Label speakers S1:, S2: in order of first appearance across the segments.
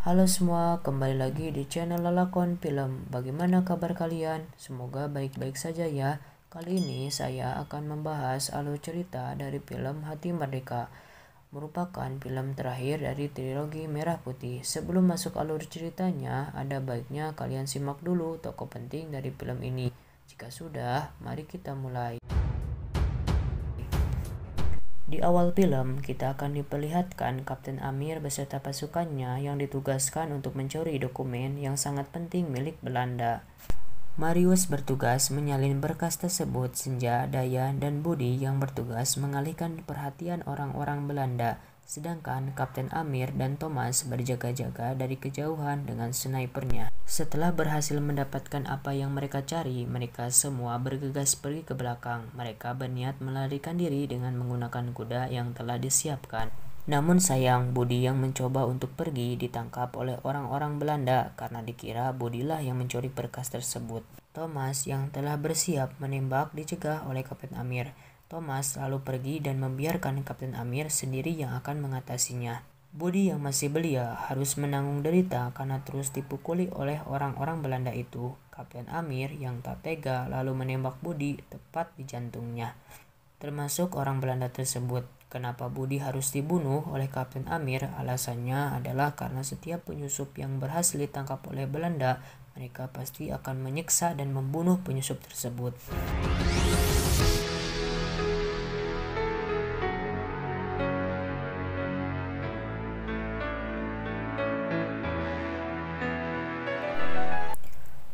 S1: Halo semua, kembali lagi di channel Lalakon Film. Bagaimana kabar kalian? Semoga baik-baik saja ya. Kali ini saya akan membahas alur cerita dari film Hati Merdeka. Merupakan film terakhir dari trilogi Merah Putih. Sebelum masuk alur ceritanya, ada baiknya kalian simak dulu tokoh penting dari film ini. Jika sudah, mari kita mulai. Di awal film, kita akan diperlihatkan Kapten Amir beserta pasukannya yang ditugaskan untuk mencuri dokumen yang sangat penting milik Belanda. Marius bertugas menyalin berkas tersebut, Senja, Dayan, dan Budi yang bertugas mengalihkan perhatian orang-orang Belanda, sedangkan Kapten Amir dan Thomas berjaga-jaga dari kejauhan dengan snipernya. Setelah berhasil mendapatkan apa yang mereka cari, mereka semua bergegas pergi ke belakang. Mereka berniat melarikan diri dengan menggunakan kuda yang telah disiapkan. Namun sayang, Budi yang mencoba untuk pergi ditangkap oleh orang-orang Belanda karena dikira Budilah yang mencuri berkas tersebut. Thomas yang telah bersiap menembak dicegah oleh Kapten Amir. Thomas lalu pergi dan membiarkan Kapten Amir sendiri yang akan mengatasinya. Budi yang masih belia harus menanggung derita karena terus dipukuli oleh orang-orang Belanda itu. Kapten Amir yang tak tega lalu menembak Budi tepat di jantungnya. Termasuk orang Belanda tersebut. Kenapa Budi harus dibunuh oleh Kapten Amir? Alasannya adalah karena setiap penyusup yang berhasil ditangkap oleh Belanda, mereka pasti akan menyiksa dan membunuh penyusup tersebut.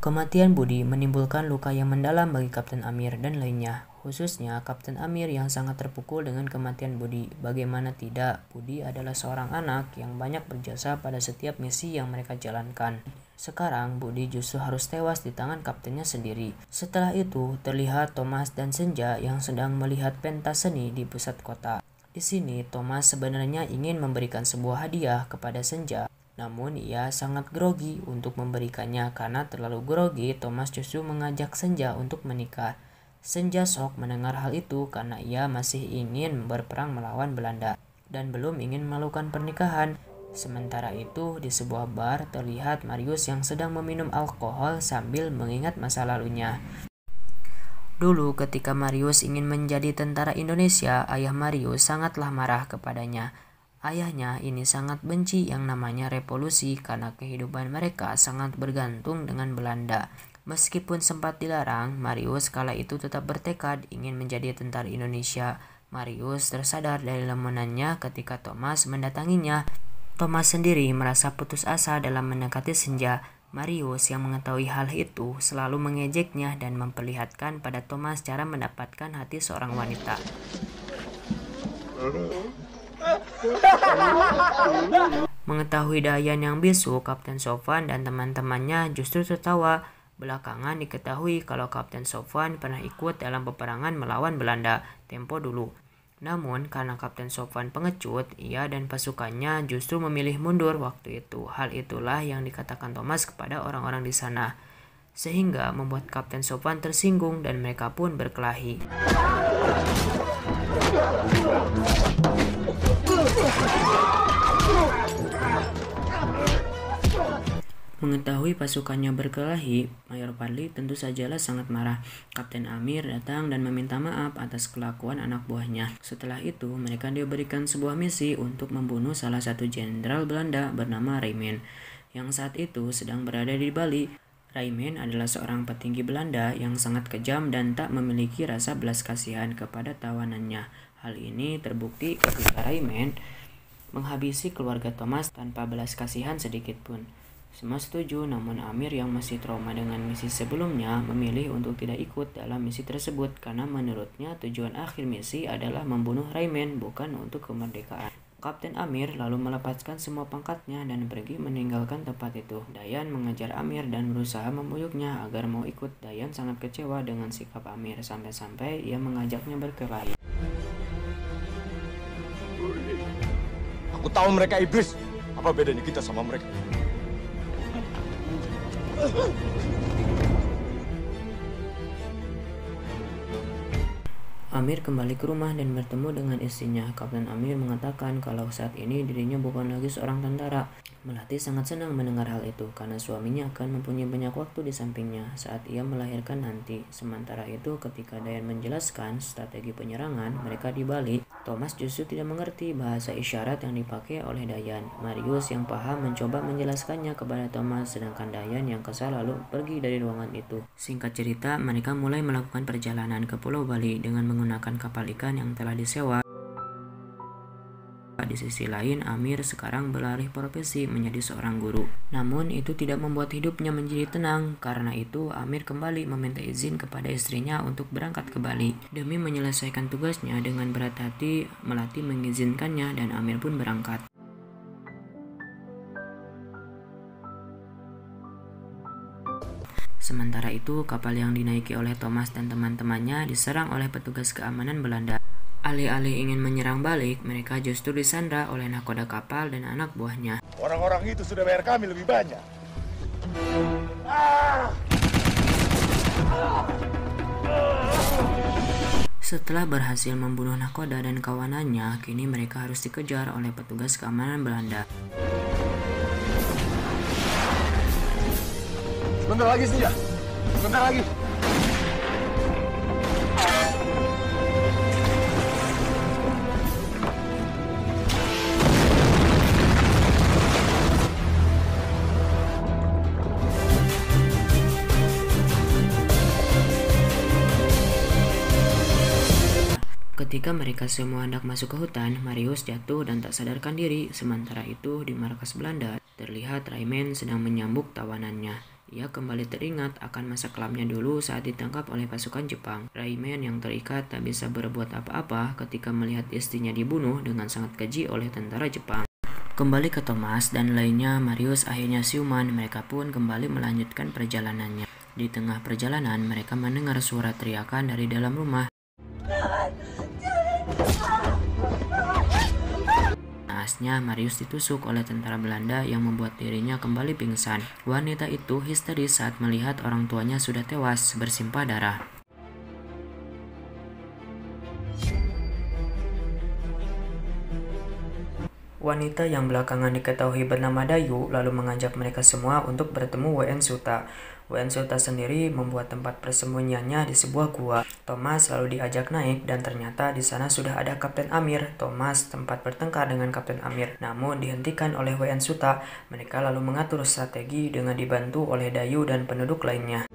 S1: Kematian Budi menimbulkan luka yang mendalam bagi Kapten Amir dan lainnya, khususnya Kapten Amir yang sangat terpukul dengan kematian Budi. Bagaimana tidak, Budi adalah seorang anak yang banyak berjasa pada setiap misi yang mereka jalankan. Sekarang Budi justru harus tewas di tangan kaptennya sendiri. Setelah itu, terlihat Thomas dan Senja yang sedang melihat pentas seni di pusat kota. Di sini, Thomas sebenarnya ingin memberikan sebuah hadiah kepada Senja. Namun ia sangat grogi untuk memberikannya karena terlalu grogi. Thomas justru mengajak Senja untuk menikah. Senja shock mendengar hal itu karena ia masih ingin berperang melawan Belanda dan belum ingin melakukan pernikahan. Sementara itu di sebuah bar terlihat Marius yang sedang meminum alkohol sambil mengingat masa lalunya. Dulu ketika Marius ingin menjadi tentara Indonesia, ayah Marius sangatlah marah kepadanya. Ayahnya ini sangat benci yang namanya revolusi karena kehidupan mereka sangat bergantung dengan Belanda. Meskipun sempat dilarang, Marius kala itu tetap bertekad ingin menjadi tentara Indonesia. Marius tersadar dari lamunannya ketika Thomas mendatanginya. Thomas sendiri merasa putus asa dalam mendekati Senja. Marius yang mengetahui hal itu selalu mengejeknya dan memperlihatkan pada Thomas cara mendapatkan hati seorang wanita. Mengetahui Dayan yang bisu, Kapten Sofwan dan teman-temannya justru tertawa. Belakangan diketahui kalau Kapten Sofwan pernah ikut dalam peperangan melawan Belanda tempo dulu. Namun karena Kapten Sofwan pengecut, ia dan pasukannya justru memilih mundur waktu itu. Hal itulah yang dikatakan Thomas kepada orang-orang di sana, sehingga membuat Kapten Sofwan tersinggung dan mereka pun berkelahi. Mengetahui pasukannya berkelahi, Mayor Fadli tentu sajalah sangat marah. Kapten Amir datang dan meminta maaf atas kelakuan anak buahnya. Setelah itu, mereka diberikan sebuah misi untuk membunuh salah satu jenderal Belanda bernama Reimen, yang saat itu sedang berada di Bali. Reimen adalah seorang petinggi Belanda yang sangat kejam dan tak memiliki rasa belas kasihan kepada tawanannya. Hal ini terbukti ketika Reimen menghabisi keluarga Thomas tanpa belas kasihan sedikit pun. Semua setuju, namun Amir yang masih trauma dengan misi sebelumnya memilih untuk tidak ikut dalam misi tersebut karena menurutnya tujuan akhir misi adalah membunuh Reimen, bukan untuk kemerdekaan. Kapten Amir lalu melepaskan semua pangkatnya dan pergi meninggalkan tempat itu. Dayan mengejar Amir dan berusaha membuyuknya agar mau ikut. Dayan sangat kecewa dengan sikap Amir sampai-sampai ia mengajaknya berkelahi.
S2: Aku tahu mereka iblis. Apa bedanya kita sama mereka?
S1: Amir kembali ke rumah dan bertemu dengan istrinya. Kapten Amir mengatakan kalau saat ini dirinya bukan lagi seorang tentara. Melati sangat senang mendengar hal itu karena suaminya akan mempunyai banyak waktu di sampingnya saat ia melahirkan nanti. Sementara itu ketika Dayan menjelaskan strategi penyerangan mereka di Bali, Thomas justru tidak mengerti bahasa isyarat yang dipakai oleh Dayan. Marius yang paham mencoba menjelaskannya kepada Thomas sedangkan Dayan yang kesal lalu pergi dari ruangan itu. Singkat cerita, mereka mulai melakukan perjalanan ke Pulau Bali dengan menggunakan kapal ikan yang telah disewa. Di sisi lain, Amir sekarang beralih profesi menjadi seorang guru. Namun itu tidak membuat hidupnya menjadi tenang. Karena itu, Amir kembali meminta izin kepada istrinya untuk berangkat ke Bali. Demi menyelesaikan tugasnya dengan berat hati, Melati mengizinkannya dan Amir pun berangkat. Sementara itu, kapal yang dinaiki oleh Thomas dan teman-temannya diserang oleh petugas keamanan Belanda. Alih-alih ingin menyerang balik, mereka justru disandra oleh nahkoda kapal dan anak buahnya.
S2: Orang-orang itu sudah bayar kami lebih banyak.
S1: Setelah berhasil membunuh nahkoda dan kawanannya, kini mereka harus dikejar oleh petugas keamanan Belanda.
S2: Sebentar lagi saja. Sebentar lagi.
S1: Ketika mereka semua hendak masuk ke hutan, Marius jatuh dan tak sadarkan diri. Sementara itu, di markas Belanda, terlihat Rayman sedang menyambuk tawanannya. Ia kembali teringat akan masa kelamnya dulu saat ditangkap oleh pasukan Jepang. Rayman yang terikat tak bisa berbuat apa-apa ketika melihat istrinya dibunuh dengan sangat keji oleh tentara Jepang. Kembali ke Thomas dan lainnya, Marius akhirnya siuman. Mereka pun kembali melanjutkan perjalanannya. Di tengah perjalanan, mereka mendengar suara teriakan dari dalam rumah. Naasnya, Marius ditusuk oleh tentara Belanda yang membuat dirinya kembali pingsan. Wanita itu histeris saat melihat orang tuanya sudah tewas bersimpah darah. Wanita yang belakangan diketahui bernama Dayu lalu mengajak mereka semua untuk bertemu W.N. Suta. W.N. Suta sendiri membuat tempat persembunyiannya di sebuah gua. Thomas lalu diajak naik dan ternyata di sana sudah ada Kapten Amir. Thomas tempat bertengkar dengan Kapten Amir, namun dihentikan oleh W.N. Suta. Mereka lalu mengatur strategi dengan dibantu oleh Dayu dan penduduk lainnya.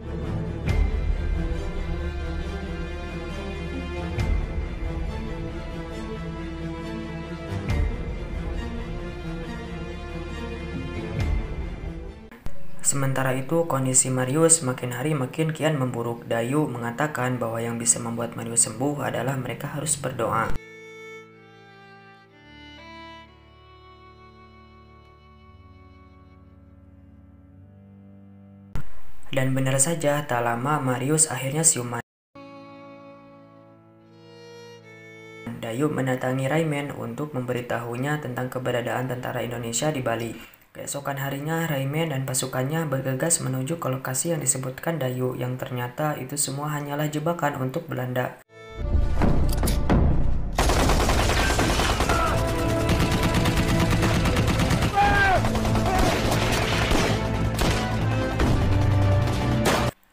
S1: Sementara itu, kondisi Marius makin hari makin kian memburuk. Dayu mengatakan bahwa yang bisa membuat Marius sembuh adalah mereka harus berdoa. Dan benar saja, tak lama Marius akhirnya siuman. Dayu mendatangi Rayman untuk memberitahunya tentang keberadaan tentara Indonesia di Bali. Keesokan harinya, Rayman dan pasukannya bergegas menuju ke lokasi yang disebutkan Dayu, yang ternyata itu semua hanyalah jebakan untuk Belanda.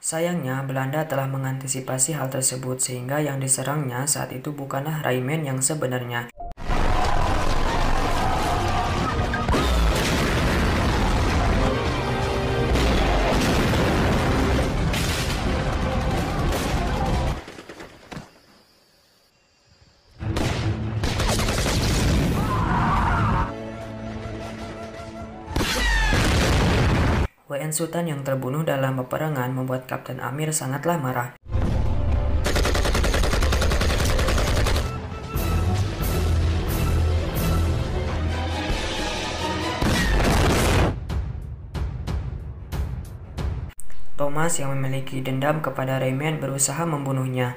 S1: Sayangnya, Belanda telah mengantisipasi hal tersebut sehingga yang diserangnya saat itu bukanlah Rayman yang sebenarnya. W.N. Sultan yang terbunuh dalam peperangan membuat Kapten Amir sangatlah marah. Thomas yang memiliki dendam kepada Rayman berusaha membunuhnya.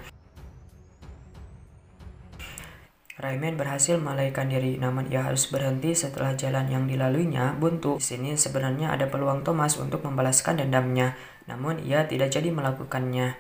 S1: Rayman berhasil melarikan diri, namun ia harus berhenti setelah jalan yang dilaluinya buntu. Di sini sebenarnya ada peluang Thomas untuk membalaskan dendamnya, namun ia tidak jadi melakukannya.